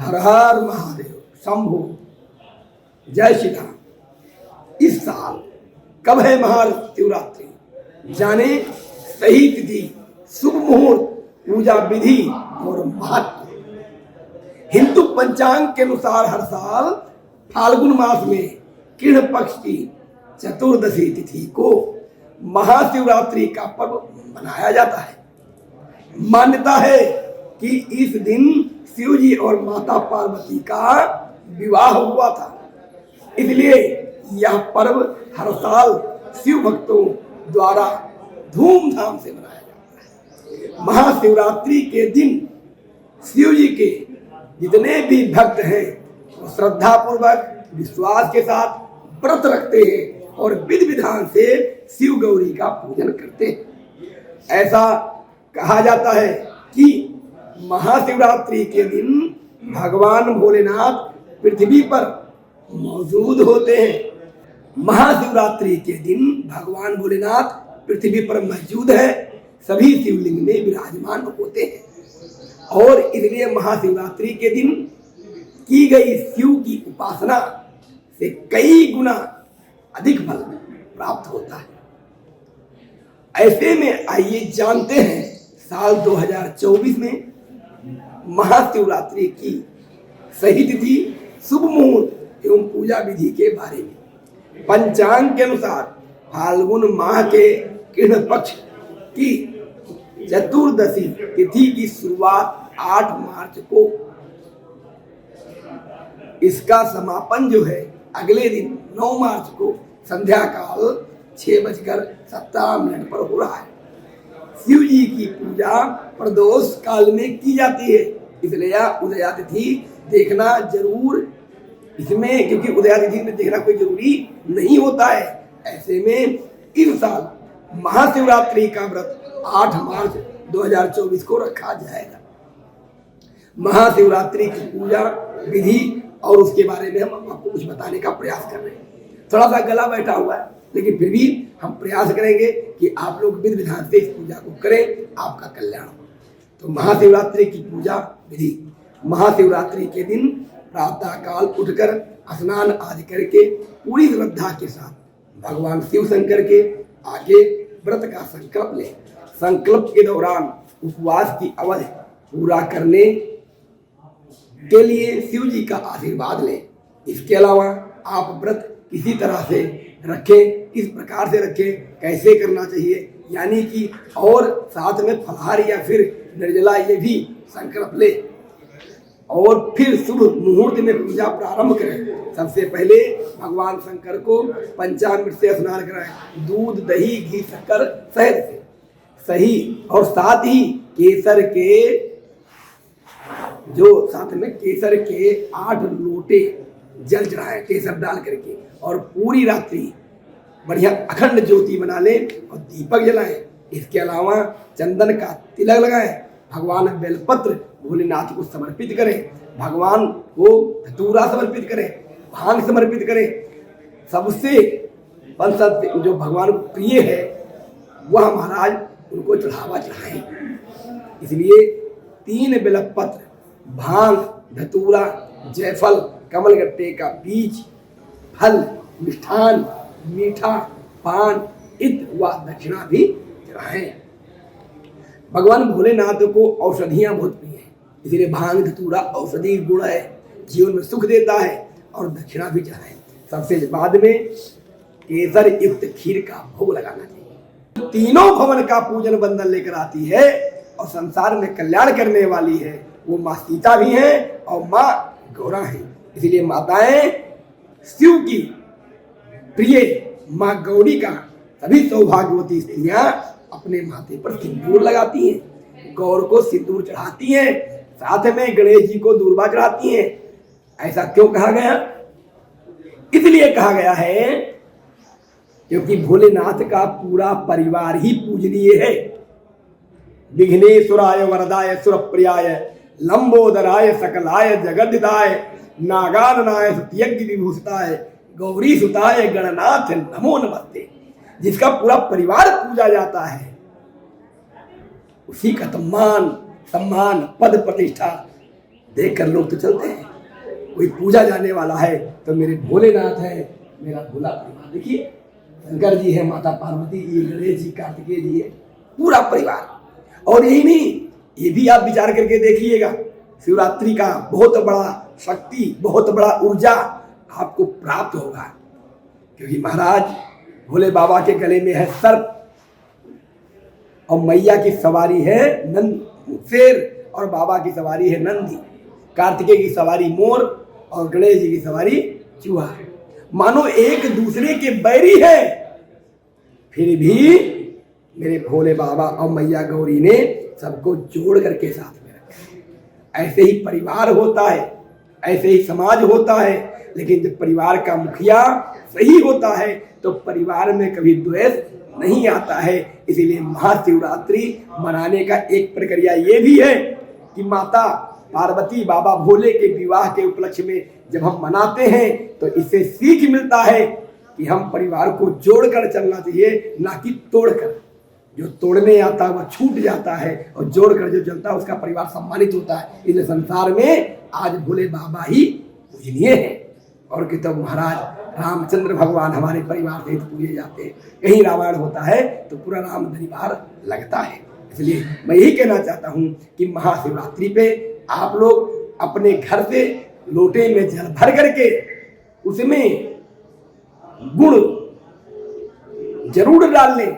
हर हर महादेव शंभो जय श्री राम। इस साल कब है महाशिवरात्रि, जाने सही तिथि, शुभ मुहूर्त, पूजा विधि और महत्व। हिंदू पंचांग के अनुसार हर साल फाल्गुन मास में कृष्ण पक्ष की चतुर्दशी तिथि को महाशिवरात्रि का पर्व मनाया जाता है। मान्यता है कि इस दिन शिव जी और माता पार्वती का विवाह हुआ था, इसलिए यह पर्व हर साल शिव भक्तों द्वारा धूमधाम से मनाया जाता है। महाशिवरात्रि के दिन शिव जी के जितने भी भक्त हैं वो श्रद्धा पूर्वक विश्वास के साथ व्रत रखते हैं और विधि विधान से शिव गौरी का पूजन करते हैं। ऐसा कहा जाता है कि महाशिवरात्रि के दिन भगवान भोलेनाथ पृथ्वी पर मौजूद होते हैं। महाशिवरात्रि के दिन भगवान भोलेनाथ पृथ्वी पर मौजूद है, सभी शिवलिंग में विराजमान होते हैं और इसलिए महाशिवरात्रि के दिन की गई शिव की उपासना से कई गुना अधिक फल प्राप्त होता है। ऐसे में आइए जानते हैं साल 2024 में महाशिवरात्रि की सही तिथि, शुभ मुहूर्त एवं पूजा विधि के बारे में। पंचांग के अनुसार फाल्गुन माह के कृष्ण पक्ष की चतुर्दशी तिथि की शुरुआत 8 मार्च को, इसका समापन जो है अगले दिन 9 मार्च को संध्या काल 6:17 पर हो रहा है। शिव जी की पूजा प्रदोष काल में की जाती है, इसलिए उदया तिथि देखना जरूर इसमें, क्योंकि उदया तिथि में देखना कोई जरूरी नहीं होता है। ऐसे में इस साल महाशिवरात्रि का व्रत 8 मार्च 2024 को रखा जाएगा। महाशिवरात्रि की पूजा विधि और उसके बारे में हम आपको कुछ बताने का प्रयास कर रहे हैं। थोड़ा सा गला बैठा हुआ है, लेकिन फिर भी हम प्रयास करेंगे कि आप लोग विधि विधान से इस पूजा को करें, आपका कल्याण हो। तो महाशिवरात्रि की पूजा विधि। महाशिवरात्रि के दिन प्रातः काल उठकर स्नान आदि करके पूरी श्रद्धा के साथ भगवान शिव शंकर के आगे व्रत का संकल्प लें। संकल्प के दौरान उपवास की अवधि पूरा करने के लिए शिव जी का आशीर्वाद लें। इसके अलावा आप व्रत किसी तरह से रखें, किस प्रकार से रखें, कैसे करना चाहिए, यानी कि और साथ में फलाहार या फिर निर्जला, ये भी संकल्प ले और फिर शुभ मुहूर्त में पूजा प्रारंभ करें। सबसे पहले भगवान शंकर को पंचामृत से स्नान कराएं, दूध, दही, घी, शक्कर, शहद से सही, और साथ ही केसर के साथ में केसर के 8 लोटे जल चढ़ाएं केसर डाल करके, और पूरी रात्रि बढ़िया अखंड ज्योति बना लें और दीपक जलाएं। इसके अलावा चंदन का तिलक लगाएं, भगवान बेलपत्र भोलेनाथ को समर्पित करें, भगवान को धतूरा समर्पित करें, भांग समर्पित करें। सबसे पंचत जो भगवान को प्रिय है वह महाराज उनको चढ़ावा चढ़ाएं। इसलिए 3 बेलपत्र, भांग, धतूरा, जयफल, कमलगट्टे का बीज, फल, मिष्ठान, मीठा, पान, इत्र व दक्षिणा भी चढ़ाएं। भगवान भोलेनाथ को औषधियां बहुत प्रिय हैं, इसलिए भांग, धतूरा औषधि गुण है, जीवन में सुख देता है, और दक्षिणा भी चढ़ाएं। सबसे बाद में केसर युक्त खीर का भोग लगाना चाहिए। तीनों भवन का पूजन बंधन लेकर आती है और संसार में कल्याण करने वाली है, वो माँ सीता भी है और माँ गौरा है। इसलिए माताएं शिव की प्रिय माँ गौरी का सभी सौभाग्यवती स्त्रियां अपने माथे पर सिंदूर लगाती हैं, गौर को सिंदूर चढ़ाती हैं, साथ में गणेश जी को दूर्वा चढ़ाती हैं। ऐसा क्यों कहा गया? इसलिए कहा गया है क्योंकि भोलेनाथ का पूरा परिवार ही पूजनीय है। विघ्नेश्वराय वरदाय सुरप्रियाय लंबोदराय सकलाय जगद्दिताय नागाननाय सत्यज्ञ विभूषिताय गौरी सुताय गणनाथ नमो नमस्ते। जिसका पूरा परिवार पूजा जाता है उसी का मान सम्मान पद प्रतिष्ठा देख कर लोग तो चलते हैं। कोई पूजा जाने वाला है तो मेरे भोलेनाथ है, मेरा भोला परिवार। देखिए शंकर जी है, माता पार्वती जी, गणेश जी, कार्तिकेय जी है, पूरा परिवार। और यही नहीं, ये भी आप विचार करके देखिएगा, शिवरात्रि का बहुत बड़ा शक्ति, बहुत बड़ा ऊर्जा आपको प्राप्त होगा। क्योंकि महाराज भोले बाबा के गले में है सर्प और मैया की सवारी है नंद शेर और बाबा की सवारी है नंदी, कार्तिकेय की सवारी मोर और गणेश जी की सवारी चूहा। मानो एक दूसरे के बैरी है, फिर भी मेरे भोले बाबा और मैया गौरी ने सबको जोड़ करके साथ में रखा। ऐसे ही परिवार होता है, ऐसे ही समाज होता है। लेकिन जब परिवार का मुखिया सही होता है तो परिवार में कभी द्वेष नहीं आता है। इसीलिए महाशिवरात्रि मनाने का एक प्रक्रिया ये भी है कि माता पार्वती बाबा भोले के विवाह के उपलक्ष्य में जब हम मनाते हैं तो इससे सीख मिलता है कि हम परिवार को जोड़कर चलना चाहिए, ना कि तोड़कर। जो तोड़ने आता है वह छूट जाता है और जोड़कर जो चलता है उसका परिवार सम्मानित होता है। इसलिए संसार में आज भोले बाबा ही पूजनीय है। और कि तब महाराज रामचंद्र भगवान हमारे परिवार सहित पूजे जाते हैं। कहीं रामायण होता है तो पूरा राम दरबार लगता है। इसलिए मैं यही कहना चाहता हूँ कि महाशिवरात्रि पे आप लोग अपने घर से लोटे में जल भर करके उसमें गुड़ जरूर डाल लें,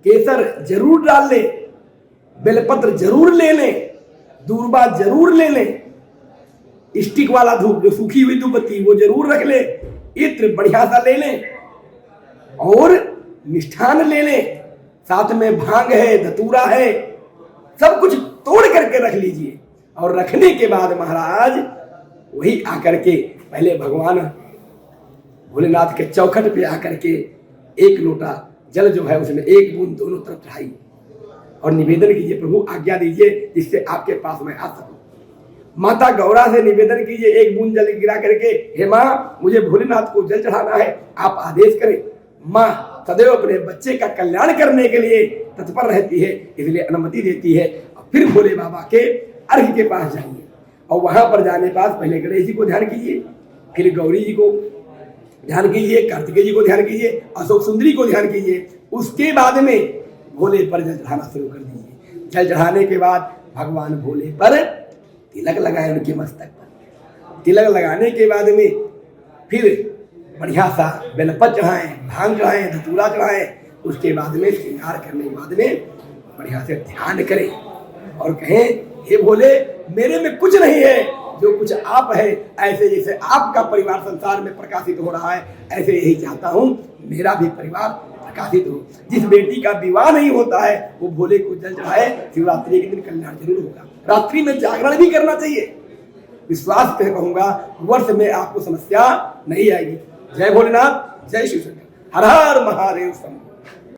केसर जरूर डाल लें, बेलपत्र जरूर ले लें, दूर्बा जरूर ले लें, स्टिक वाला धूप जो सूखी हुई धूपबत्ती वो जरूर रख ले, इत्र बढ़िया सा ले लें और मिष्ठान ले लें, साथ में भांग है, धतूरा है, सब कुछ तोड़ करके रख लीजिए। और रखने के बाद महाराज वही आकर के पहले भगवान भोलेनाथ के चौखट पे आकर के एक लोटा जल जो है उसमें एक बूंद दोनों तरफ चढ़ाइए और निवेदन कीजिए, प्रभु आज्ञा दीजिए जिससे आपके पास मैं आ सकूं। माता गौरा से निवेदन कीजिए, एक बूंद जल गिरा करके, हे माँ मुझे भोलेनाथ को जल चढ़ाना है, आप आदेश करें। माँ सदैव अपने बच्चे का कल्याण करने के लिए तत्पर रहती है, इसलिए अनुमति देती है। और फिर भोले बाबा के अर्घ के पास जाइए और वहां पर जाने पास पहले गणेश जी को ध्यान कीजिए, फिर गौरी जी को ध्यान कीजिए, कार्तिकेय जी को ध्यान कीजिए, अशोक सुंदरी को ध्यान कीजिए। उसके बाद में भोले पर जल चढ़ाना शुरू कर दीजिए। जल चढ़ाने के बाद भगवान भोले पर तिलक लगाए, उनके मस्तक पर तिलक लगाने के बाद में फिर बढ़िया सा बेलपत्र चढ़ाएं, भांग चढ़ाएं, धतूरा चढ़ाएं। उसके बाद में श्रृंगार करने के बाद में बढ़िया से ध्यान करें और कहें, हे भोले मेरे में कुछ नहीं है, जो कुछ आप है। ऐसे जैसे आपका परिवार संसार में प्रकाशित हो रहा है, ऐसे यही चाहता हूँ मेरा भी परिवार प्रकाशित हो। जिस बेटी का विवाह नहीं होता है वो भोले को जल चढ़ाए, शिवरात्रि के दिन कल्याण जरूर होगा। रात्रि में जागरण भी करना चाहिए। विश्वास से कहूंगा वर्ष में आपको समस्या नहीं आएगी। जय भोलेनाथ, जय शिव शंकर, हर हर महादेव शंभो।